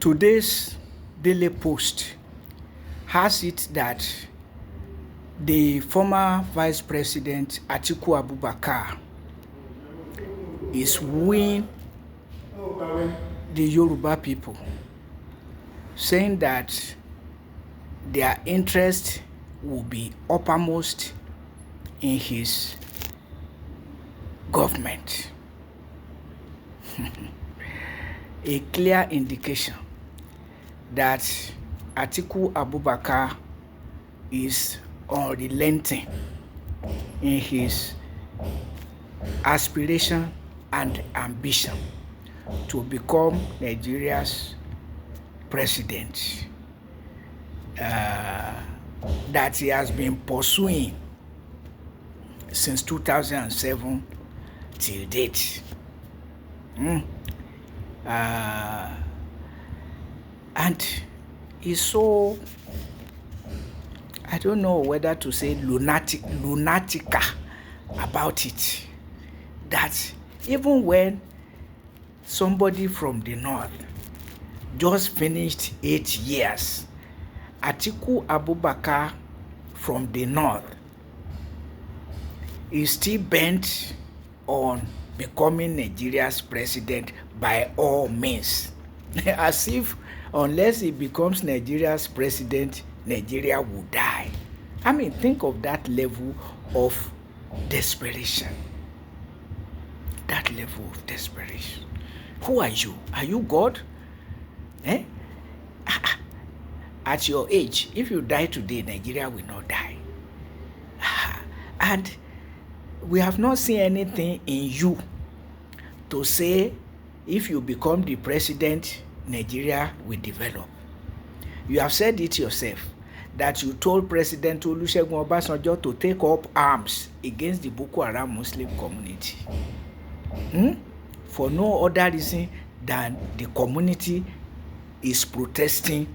Today's Daily Post has it that the former Vice President Atiku Abubakar is wooing the Yoruba people, saying that their interest will be uppermost in his government. A clear indication that Atiku Abubakar is unrelenting in his aspiration and ambition to become Nigeria's president, that he has been pursuing since 2007 till date. And he's so, I don't know whether to say lunatica about it, that even when somebody from the north just finished 8 years, Atiku Abubakar from the north is still bent on becoming Nigeria's president by all means. As if unless he becomes Nigeria's president, Nigeria will die. I mean, think of that level of desperation. That level of desperation. Who are you? Are you God? At your age, if you die today, Nigeria will not die. And we have not seen anything in you to say if you become the president, Nigeria will develop. You have said it yourself that you told President Olusegun Obasanjo to take up arms against the Boko Haram Muslim community. For no other reason than the community is protesting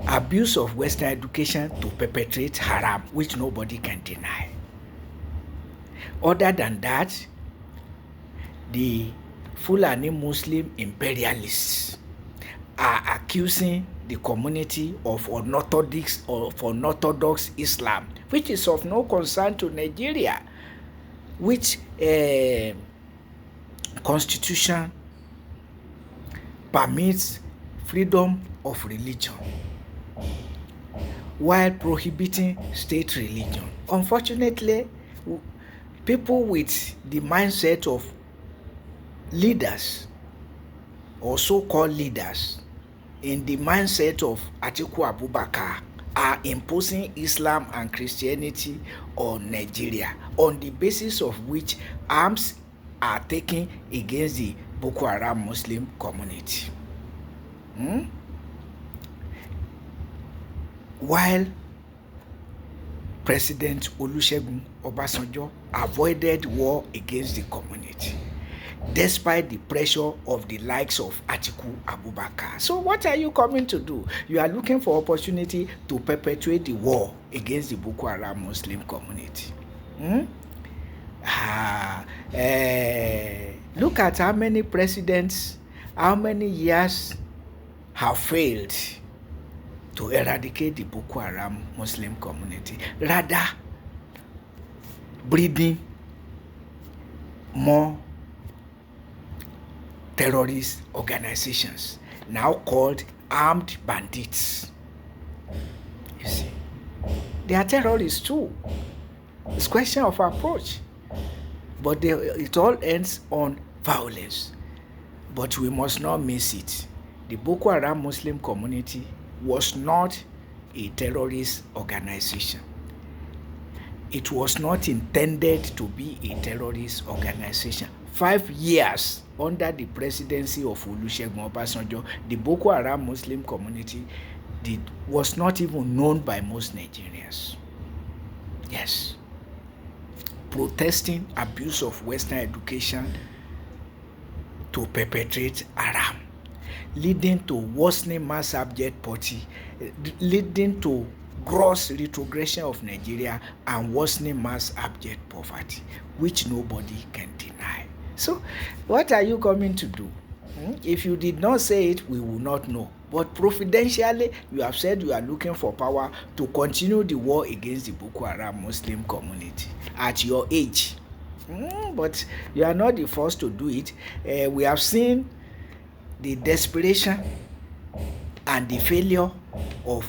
abuse of Western education to perpetrate haram, which nobody can deny. Other than that, the Fulani Muslim imperialists are accusing the community of unorthodox Islam, which is of no concern to Nigeria, which constitution permits freedom of religion while prohibiting state religion. Unfortunately, people with the mindset of leaders or so-called leaders in the mindset of Atiku Abubakar are imposing Islam and Christianity on Nigeria on the basis of which arms are taken against the Boko Haram Muslim community. While President Olusegun Obasanjo avoided war against the community, despite the pressure of the likes of Atiku Abubakar. So what are you coming to do? You are looking for opportunity to perpetuate the war against the Boko Haram Muslim community. Look at how many presidents, how many years have failed to eradicate the Boko Haram Muslim community, rather breeding more terrorist organizations, now called armed bandits. You see, they are terrorists too. It's a question of approach. But it all ends on violence. But we must not miss it. The Boko Haram Muslim community was not a terrorist organization. It was not intended to be a terrorist organization. 5 years under the presidency of Olusegun Obasanjo, the Boko Haram Muslim community was not even known by most Nigerians. Yes. Protesting abuse of Western education to perpetrate haram, leading to worsening mass subject poverty, leading to gross retrogression of Nigeria and worsening mass abject poverty, which nobody can deny. So, what are you coming to do? If you did not say it, we will not know. But providentially, you have said you are looking for power to continue the war against the Boko Haram Muslim community at your age. But you are not the first to do it. We have seen the desperation and the failure of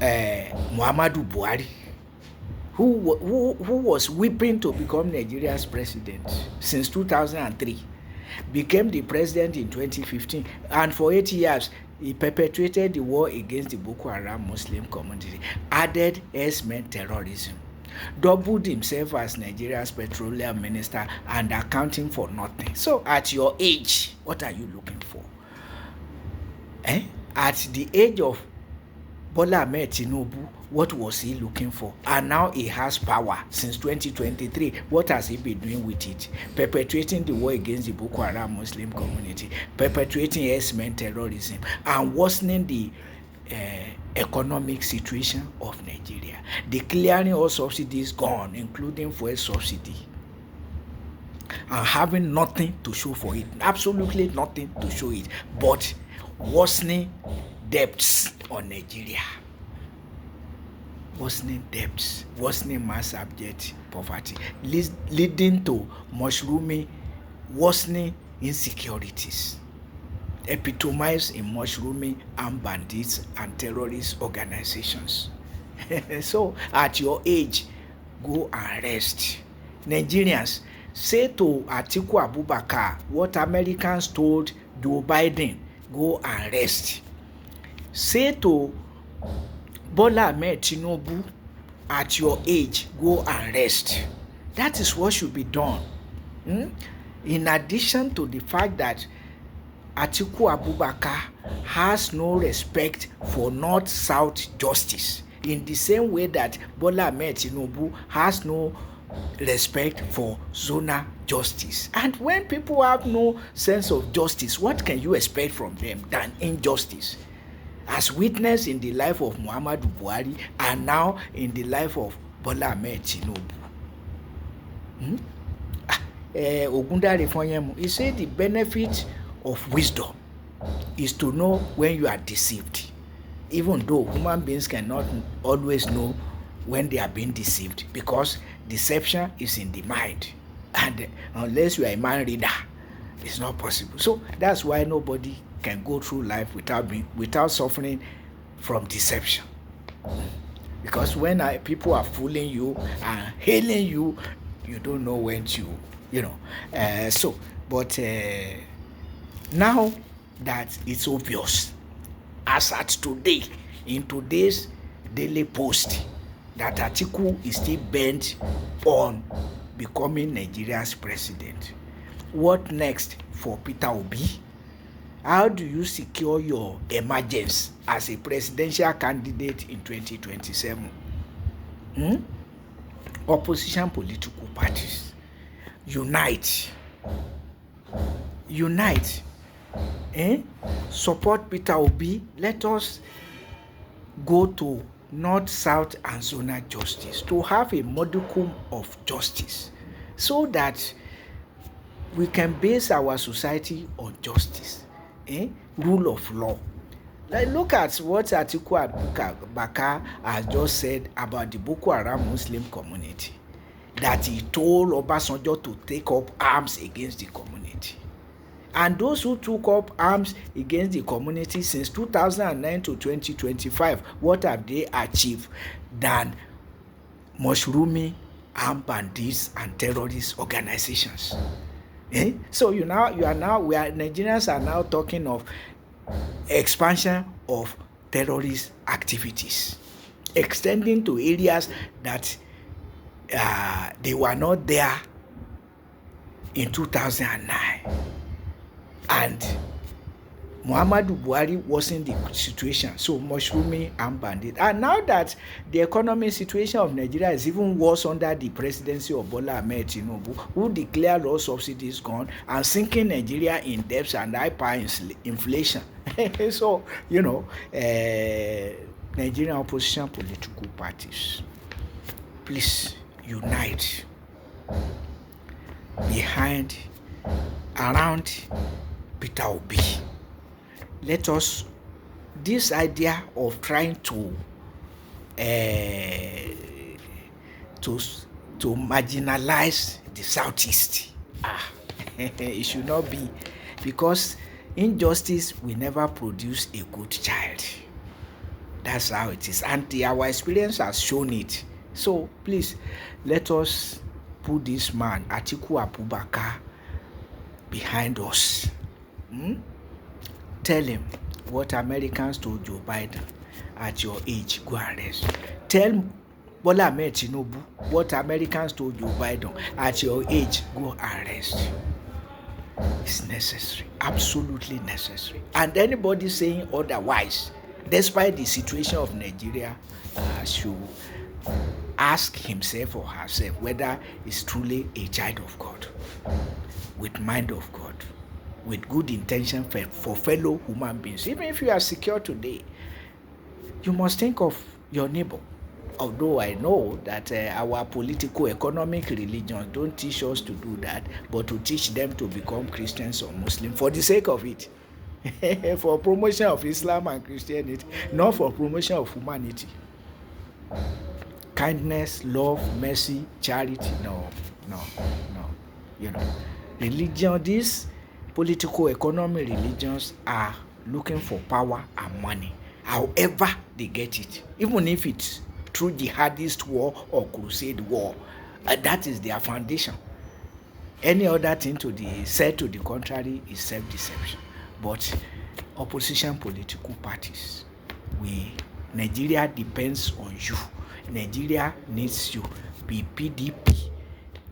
Muhammadu Buhari, who was weeping to become Nigeria's president since 2003, became the president in 2015, and for 8 years he perpetuated the war against the Boko Haram Muslim community, added herdsmen terrorism, doubled himself as Nigeria's petroleum minister, and accounting for nothing. So at your age, what are you looking for? At the age of Bola Ahmed Tinubu, what was he looking for? And now he has power since 2023. What has he been doing with it? Perpetuating the war against the Boko Haram Muslim community, perpetuating herdsmen terrorism, and worsening the economic situation of Nigeria, declaring all subsidies gone, including fuel subsidy, and having nothing to show for it, absolutely nothing to show it, but worsening debts on Nigeria, worsening debts, worsening mass abject poverty, leading to mushrooming, worsening insecurities, epitomized in mushrooming armed bandits and terrorist organizations. So at your age, go and rest. Nigerians, say to Atiku Abubakar what Americans told Joe Biden, go and rest. Say to Bola Ahmed Tinubu, at your age, go and rest. That is what should be done. In addition to the fact that Atiku Abubakar has no respect for North-South justice, in the same way that Bola Ahmed Tinubu has no respect for zonal justice. And when people have no sense of justice, what can you expect from them than injustice? As witnessed in the life of Muhammadu Buhari and now in the life of Bola Ahmed Tinubu. Ogundare Fonyemu, he said the benefit of wisdom is to know when you are deceived, even though human beings cannot always know when they are being deceived, because deception is in the mind, and unless you are a mind reader, it's not possible. So that's why nobody can go through life without suffering from deception, because when people are fooling you and hailing you, you don't know when to, but now that it's obvious, as at today, in today's Daily Post, that Atiku is still bent on becoming Nigeria's president. What next for Peter Obi? How do you secure your emergence as a presidential candidate in 2027? Opposition political parties, unite. Support Peter Obi. Let us go to North, South, and zonal justice to have a modicum of justice, so that we can base our society on justice, rule of law. Like, look at what Atiku Abubakar has just said about the Boko Haram Muslim community, that he told Obasanjo to take up arms against the community. And those who took up arms against the community since 2009 to 2025, what have they achieved than mushrooming armed bandits and terrorist organizations? So Nigerians are now talking of expansion of terrorist activities, extending to areas that they were not there in 2009. And Muhammadu Buhari wasn't the situation, so mushrooming and bandit. And now that the economic situation of Nigeria is even worse under the presidency of Bola Ahmed Tinubu, who declared all subsidies gone and sinking Nigeria in debts and hyperinflation. So, Nigerian opposition political parties, please unite around Peter Obi. Let us, this idea of trying to marginalize the Southeast, it should not be, because injustice will never produce a good child. That's how it is, and our experience has shown it. So please, let us put this man Atiku Abubakar behind us. Tell him what Americans told Joe Biden: at your age, go and rest. Tell Bola Ahmed Tinubu what Americans told Joe Biden: at your age, go and rest. It's necessary, absolutely necessary. And anybody saying otherwise, despite the situation of Nigeria, should ask himself or herself whether he's truly a child of God, with mind of God, with good intention for fellow human beings. Even if you are secure today, you must think of your neighbor. Although I know that our political, economic religions don't teach us to do that, but to teach them to become Christians or Muslims for the sake of it. For promotion of Islam and Christianity, not for promotion of humanity. Kindness, love, mercy, charity, no. Religion, these political, economic religions are looking for power and money, however they get it, even if it's through jihadist war or crusade war. That is their foundation. Any other thing to the contrary is self-deception. But opposition political parties, Nigeria depends on you. Nigeria needs you. Be PDP,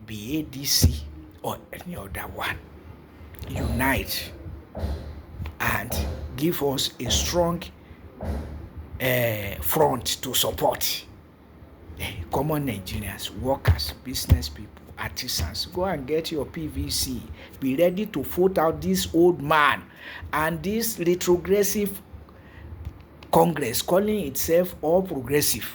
be ADC, or any other one. Unite and give us a strong front to support common Nigerians, workers, business people, artisans. Go and get your PVC. Be ready to vote out this old man and this retrogressive Congress calling itself all progressive.